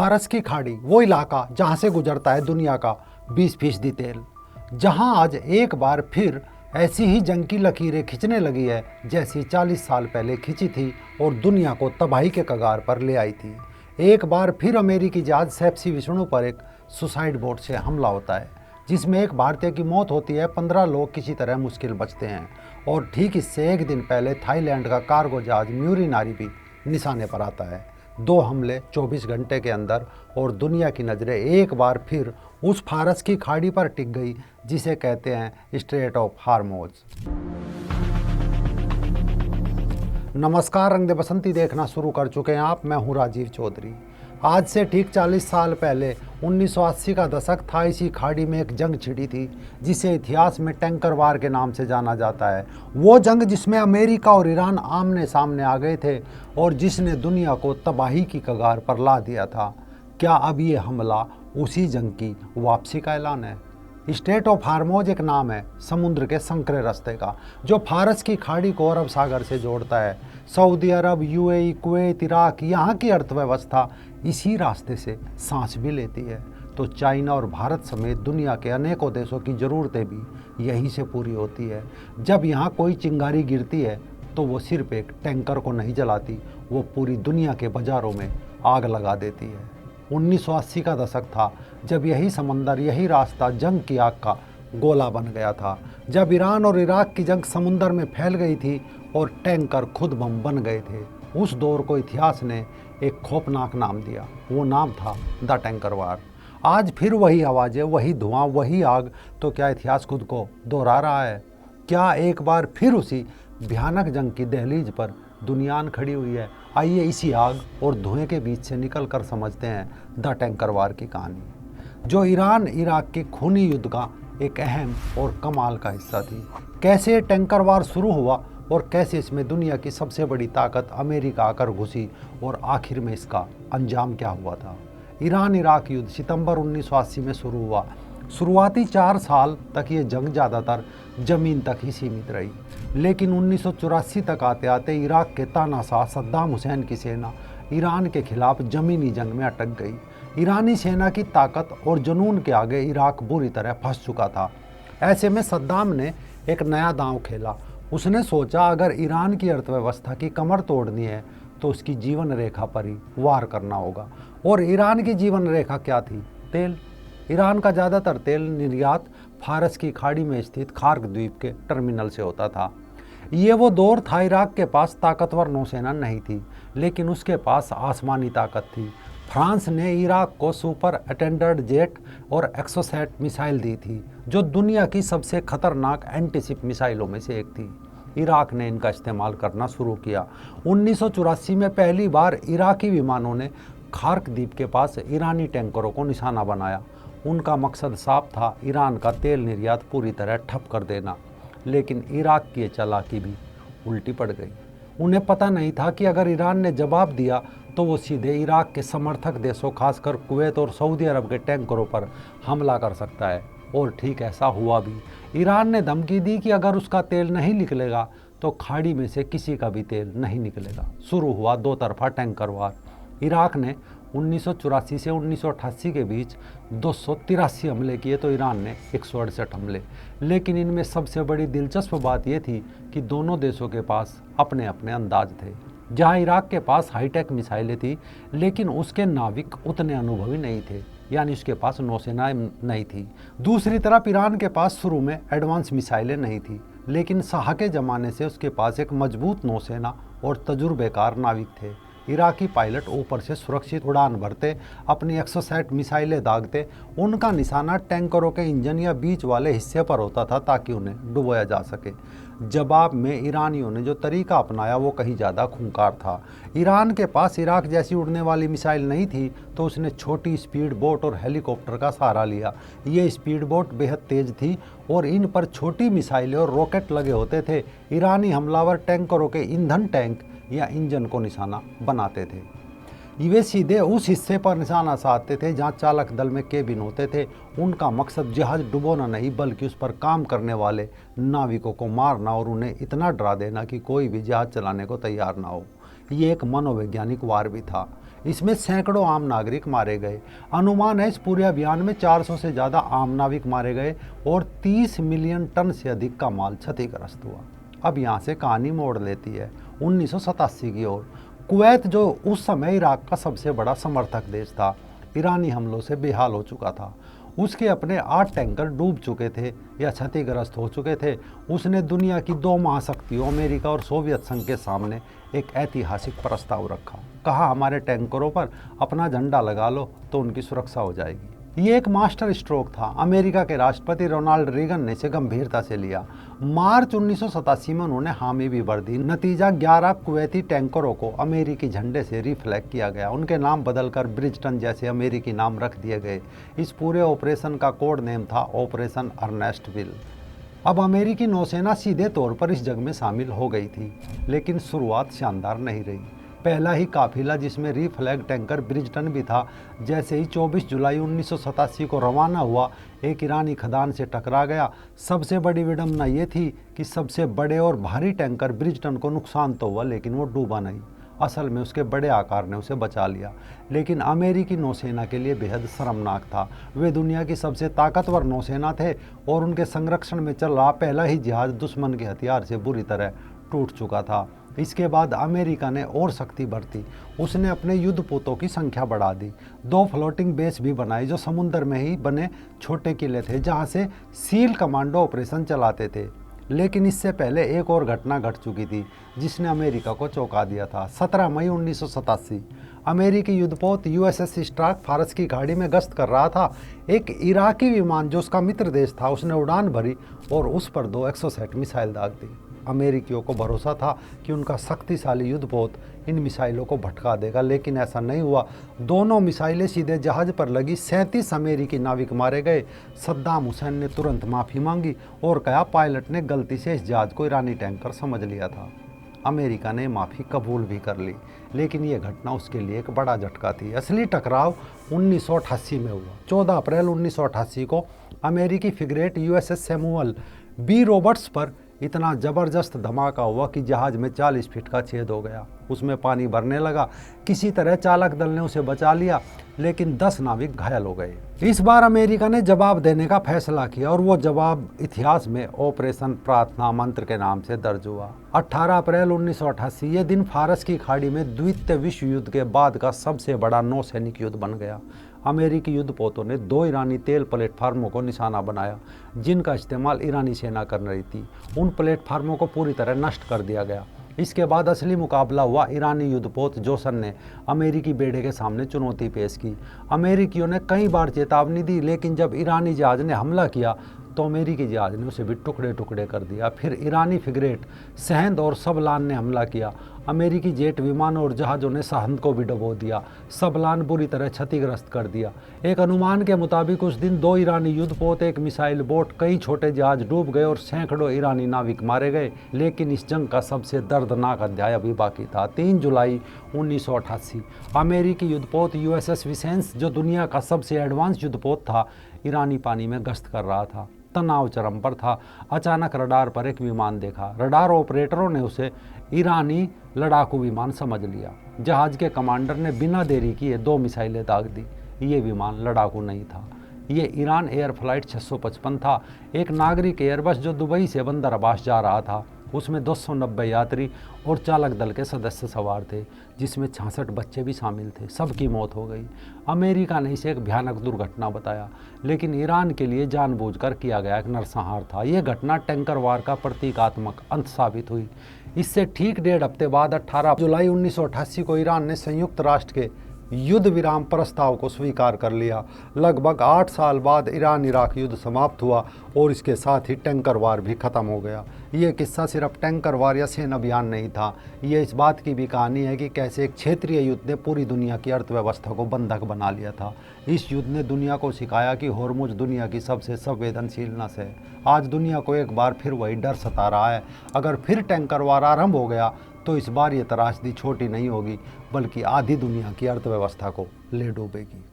फारस की खाड़ी, वो इलाका जहाँ से गुजरता है दुनिया का 20% तेल, जहाँ आज एक बार फिर ऐसी ही जंग की लकीरें खींचने लगी है जैसी 40 साल पहले खींची थी और दुनिया को तबाही के कगार पर ले आई थी। एक बार फिर अमेरिकी जहाज सेप्सी विष्णु पर एक सुसाइड बोट से हमला होता है जिसमें एक भारतीय की मौत होती है, 15 लोग किसी तरह मुश्किल बचते हैं। और ठीक इससे एक दिन पहले थाईलैंड का कार्गो जहाज म्यूरी नारी भी निशाने पर आता है। 2 हमले 24 घंटे के अंदर और दुनिया की नज़रें एक बार फिर उस फारस की खाड़ी पर टिक गई जिसे कहते हैं स्ट्रेट ऑफ हार्मोज। नमस्कार, रंग दे बसंती देखना शुरू कर चुके हैं आप। मैं हूं राजीव चौधरी। आज से ठीक 40 साल पहले 1980 का दशक था। इसी खाड़ी में एक जंग छिड़ी थी जिसे इतिहास में टैंकर वार के नाम से जाना जाता है। वो जंग जिसमें अमेरिका और ईरान आमने सामने आ गए थे और जिसने दुनिया को तबाही की कगार पर ला दिया था। क्या अब ये हमला उसी जंग की वापसी का ऐलान है? स्ट्रेट ऑफ हार्मोज एक नाम है समुद्र के संकरे रास्ते का, जो फारस की खाड़ी को अरब सागर से जोड़ता है। सऊदी अरब, यूएई, कुवैत, इराक, यहाँ की अर्थव्यवस्था इसी रास्ते से सांस भी लेती है। तो चाइना और भारत समेत दुनिया के अनेकों देशों की ज़रूरतें भी यहीं से पूरी होती है। जब यहाँ कोई चिंगारी गिरती है तो वो सिर्फ एक टैंकर को नहीं जलाती, वो पूरी दुनिया के बाज़ारों में आग लगा देती है। 1980 का दशक था जब यही समंदर, यही रास्ता जंग की आग का गोला बन गया था। जब ईरान और इराक की जंग समुंदर में फैल गई थी और टैंकर खुद बम बन गए थे। उस दौर को इतिहास ने एक खौफनाक नाम दिया। वो नाम था द टैंकर वार। आज फिर वही आवाज़ें, वही धुआं, वही आग। तो क्या इतिहास खुद को दोहरा रहा है? क्या एक बार फिर उसी भयानक जंग की दहलीज पर दुनिया खड़ी हुई है? आइए इसी आग और धुएं के बीच से निकल कर समझते हैं द टैंकर वार की कहानी, जो ईरान इराक के खूनी युद्ध का एक अहम और कमाल का हिस्सा थी। कैसे ये टैंकर वार शुरू हुआ और कैसे इसमें दुनिया की सबसे बड़ी ताकत अमेरिका आकर घुसी और आखिर में इसका अंजाम क्या हुआ था। ईरान इराक युद्ध सितंबर 1980 में शुरू हुआ। शुरुआती 4 साल तक ये जंग ज़्यादातर ज़मीन तक ही सीमित रही, लेकिन 1984 तक आते आते इराक के तानाशाह सद्दाम हुसैन की सेना ईरान के खिलाफ ज़मीनी जंग में अटक गई। ईरानी सेना की ताकत और जुनून के आगे इराक बुरी तरह फंस चुका था। ऐसे में सद्दाम ने एक नया दांव खेला। उसने सोचा अगर ईरान की अर्थव्यवस्था की कमर तोड़नी है तो उसकी जीवन रेखा पर ही वार करना होगा। और ईरान की जीवन रेखा क्या थी? तेल। ईरान का ज़्यादातर तेल निर्यात फारस की खाड़ी में स्थित खार्क द्वीप के टर्मिनल से होता था। ये वो दौर था, इराक के पास ताकतवर नौसेना नहीं थी, लेकिन उसके पास आसमानी ताकत थी। फ्रांस ने इराक को सुपर अटेंडर्ड जेट और एक्सोसैट मिसाइल दी थी, जो दुनिया की सबसे खतरनाक एंटीशिप मिसाइलों में से एक थी। इराक ने इनका इस्तेमाल करना शुरू किया। 1984 में पहली बार इराकी विमानों ने खार्क द्वीप के पास ईरानी टैंकरों को निशाना बनाया। उनका मकसद साफ था, ईरान का तेल निर्यात पूरी तरह ठप कर देना। लेकिन इराक की ये चालाकी भी उल्टी पड़ गई। उन्हें पता नहीं था कि अगर ईरान ने जवाब दिया तो वो सीधे इराक के समर्थक देशों, खासकर कुवैत और सऊदी अरब के टैंकरों पर हमला कर सकता है। और ठीक ऐसा हुआ भी। ईरान ने धमकी दी कि अगर उसका तेल नहीं निकलेगा तो खाड़ी में से किसी का भी तेल नहीं निकलेगा। शुरू हुआ 2 तरफा टैंकर वार। इराक ने 1984 से 1988 के बीच 283 हमले किए तो ईरान ने 168 हमले। लेकिन इनमें सबसे बड़ी दिलचस्प बात यह थी कि दोनों देशों के पास अपने अपने अंदाज थे। जहां इराक के पास हाईटेक मिसाइलें थी, लेकिन उसके नाविक उतने अनुभवी नहीं थे, यानी उसके पास नौसेना नहीं थी। दूसरी तरफ ईरान के पास शुरू में एडवांस मिसाइलें नहीं थी, लेकिन शाह के ज़माने से उसके पास एक मजबूत नौसेना और तजुर्बेकार नाविक थे। इराकी पायलट ऊपर से सुरक्षित उड़ान भरते, अपनी 160 मिसाइलें दागते। उनका निशाना टैंकरों के इंजन या बीच वाले हिस्से पर होता था ताकि उन्हें डुबोया जा सके। जवाब में ईरानियों ने जो तरीका अपनाया वो कहीं ज़्यादा खूंखार था। ईरान के पास इराक जैसी उड़ने वाली मिसाइल नहीं थी तो उसने छोटी स्पीड बोट और हेलीकॉप्टर का सहारा लिया। ये स्पीड बोट बेहद तेज़ थी और इन पर छोटी मिसाइलें और रॉकेट लगे होते थे। ईरानी हमलावर टैंकरों के ईंधन टैंक या इंजन को निशाना बनाते थे। वे सीधे उस हिस्से पर निशाना साधते थे जहां चालक दल में केबिन होते थे। उनका मकसद जहाज डुबोना नहीं, बल्कि उस पर काम करने वाले नाविकों को मारना और उन्हें इतना डरा देना कि कोई भी जहाज चलाने को तैयार ना हो। ये एक मनोवैज्ञानिक वार भी था। इसमें सैकड़ों आम नागरिक मारे गए। अनुमान है इस पूरे अभियान में 400 से ज़्यादा आम नाविक मारे गए और 30 मिलियन टन से अधिक का माल क्षतिग्रस्त हुआ। अब यहाँ से कहानी मोड़ लेती है 1987 की ओर। कुवैत, जो उस समय इराक का सबसे बड़ा समर्थक देश था, ईरानी हमलों से बेहाल हो चुका था। उसके अपने 8 टैंकर डूब चुके थे या क्षतिग्रस्त हो चुके थे। उसने दुनिया की 2 महाशक्तियों अमेरिका और सोवियत संघ के सामने एक ऐतिहासिक प्रस्ताव रखा। कहा, हमारे टैंकरों पर अपना झंडा लगा लो तो उनकी सुरक्षा हो जाएगी। ये एक मास्टर स्ट्रोक था। अमेरिका के राष्ट्रपति रोनाल्ड रीगन ने इसे गंभीरता से लिया। मार्च 1987 में उन्होंने हामी भी भर दी। नतीजा 11 कुवैती टैंकरों को अमेरिकी झंडे से रिफ्लैग किया गया। उनके नाम बदलकर ब्रिजटन जैसे अमेरिकी नाम रख दिए गए। इस पूरे ऑपरेशन का कोड नेम था ऑपरेशन अर्नेस्ट विल। अब अमेरिकी नौसेना सीधे तौर पर इस जंग में शामिल हो गई थी, लेकिन शुरुआत शानदार नहीं रही। पहला ही काफिला, जिसमें रिफ्लैग टैंकर ब्रिजटन भी था, जैसे ही 24 जुलाई 1987 को रवाना हुआ, एक ईरानी खदान से टकरा गया। सबसे बड़ी विडंबना ये थी कि सबसे बड़े और भारी टैंकर ब्रिजटन को नुकसान तो हुआ, लेकिन वो डूबा नहीं। असल में उसके बड़े आकार ने उसे बचा लिया, लेकिन अमेरिकी नौसेना के लिए बेहद शर्मनाक था। वे दुनिया की सबसे ताकतवर नौसेना थे और उनके संरक्षण में चल रहा पहला ही जहाज दुश्मन के हथियार से बुरी तरह टूट चुका था। इसके बाद अमेरिका ने और शक्ति बरती। उसने अपने युद्धपोतों की संख्या बढ़ा दी। 2 फ्लोटिंग बेस भी बनाए, जो समुद्र में ही बने छोटे किले थे, जहां से सील कमांडो ऑपरेशन चलाते थे। लेकिन इससे पहले एक और घटना घट चुकी थी, जिसने अमेरिका को चौंका दिया था। 17 मई 1987 अमेरिकी युद्धपोत USS स्टार्क फारस की खाड़ी में गश्त कर रहा था। एक इराकी विमान, जो उसका मित्र देश था, उसने उड़ान भरी और उस पर 2 एक्सोसेट मिसाइल दाग दी। अमेरिकियों को भरोसा था कि उनका शक्तिशाली युद्धपोत इन मिसाइलों को भटका देगा, लेकिन ऐसा नहीं हुआ। दोनों मिसाइलें सीधे जहाज पर लगी। 37 अमेरिकी नाविक मारे गए। सद्दाम हुसैन ने तुरंत माफ़ी मांगी और कहा, पायलट ने गलती से इस जहाज को ईरानी टैंकर समझ लिया था। अमेरिका ने माफ़ी कबूल भी कर ली, लेकिन ये घटना उसके लिए एक बड़ा झटका थी। असली टकराव 1988 में हुआ। 14 अप्रैल 1988 को अमेरिकी frigate USS Samuel B Roberts पर इतना ज़बरदस्त धमाका हुआ कि जहाज में 40 फीट का छेद हो गया। उसमें पानी भरने लगा। किसी तरह चालक दल ने उसे बचा लिया, लेकिन 10 नाविक घायल हो गए। इस बार अमेरिका ने जवाब देने का फैसला किया और वो जवाब इतिहास में ऑपरेशन प्रार्थना मंत्र के नाम से दर्ज हुआ। 18 अप्रैल 1988 ये दिन फारस की खाड़ी में द्वितीय विश्व युद्ध के बाद का सबसे बड़ा नौसैनिक युद्ध बन गया। अमेरिकी युद्धपोतों ने 2 ईरानी तेल प्लेटफार्मों को निशाना बनाया, जिनका इस्तेमाल ईरानी सेना कर रही थी। उन प्लेटफार्मों को पूरी तरह नष्ट कर दिया गया। इसके बाद असली मुकाबला हुआ। ईरानी युद्धपोत जोसन ने अमेरिकी बेड़े के सामने चुनौती पेश की। अमेरिकियों ने कई बार चेतावनी दी, लेकिन जब ईरानी जहाज ने हमला किया तो अमेरिकी जहाज ने उसे भी टुकड़े टुकड़े कर दिया। फिर ईरानी फ्रिगेट सहंद और सबलान ने हमला किया। अमेरिकी जेट विमानों और जहाज़ों ने सहंद को भी डुबो दिया। सबलान बुरी तरह क्षतिग्रस्त कर दिया। एक अनुमान के मुताबिक उस दिन 2 ईरानी युद्धपोत, एक मिसाइल बोट, कई छोटे जहाज डूब गए और सैकड़ों ईरानी नाविक मारे गए। लेकिन इस जंग का सबसे दर्दनाक अध्याय अभी बाकी था। 3 जुलाई 1988 अमेरिकी युद्धपोत USS विसेंस, जो दुनिया का सबसे एडवांस युद्धपोत था, ईरानी पानी में गश्त कर रहा था। तनाव चरम पर था। अचानक रडार पर एक विमान देखा। रडार ऑपरेटरों ने उसे ईरानी लड़ाकू विमान समझ लिया। जहाज के कमांडर ने बिना देरी किए 2 मिसाइलें दाग दी। ये विमान लड़ाकू नहीं था, ये ईरान एयर फ्लाइट 655 था, एक नागरिक एयरबस जो दुबई से बंदर अब्बास जा रहा था। उसमें 290 यात्री और चालक दल के सदस्य सवार थे, जिसमें 66 बच्चे भी शामिल थे। सबकी मौत हो गई। अमेरिका ने इसे एक भयानक दुर्घटना बताया, लेकिन ईरान के लिए जानबूझकर किया गया एक नरसंहार था। यह घटना टैंकर वार का प्रतीकात्मक अंत साबित हुई। इससे ठीक 1.5 हफ्ते बाद 18 जुलाई 1988 को ईरान ने संयुक्त राष्ट्र के युद्ध विराम प्रस्ताव को स्वीकार कर लिया। लगभग 8 साल बाद ईरान इराक युद्ध समाप्त हुआ और इसके साथ ही टैंकर वार भी खत्म हो गया। ये किस्सा सिर्फ टैंकर वार या सैन्य अभियान नहीं था, ये इस बात की भी कहानी है कि कैसे एक क्षेत्रीय युद्ध ने पूरी दुनिया की अर्थव्यवस्था को बंधक बना लिया था। इस युद्ध ने दुनिया को सिखाया कि होर्मुज दुनिया की सबसे संवेदनशील नस है। आज दुनिया को एक बार फिर वही डर सता रहा है। अगर फिर टैंकर वार आरंभ हो गया तो इस बार ये त्रासदी छोटी नहीं होगी, बल्कि आधी दुनिया की अर्थव्यवस्था को ले डूबेगी।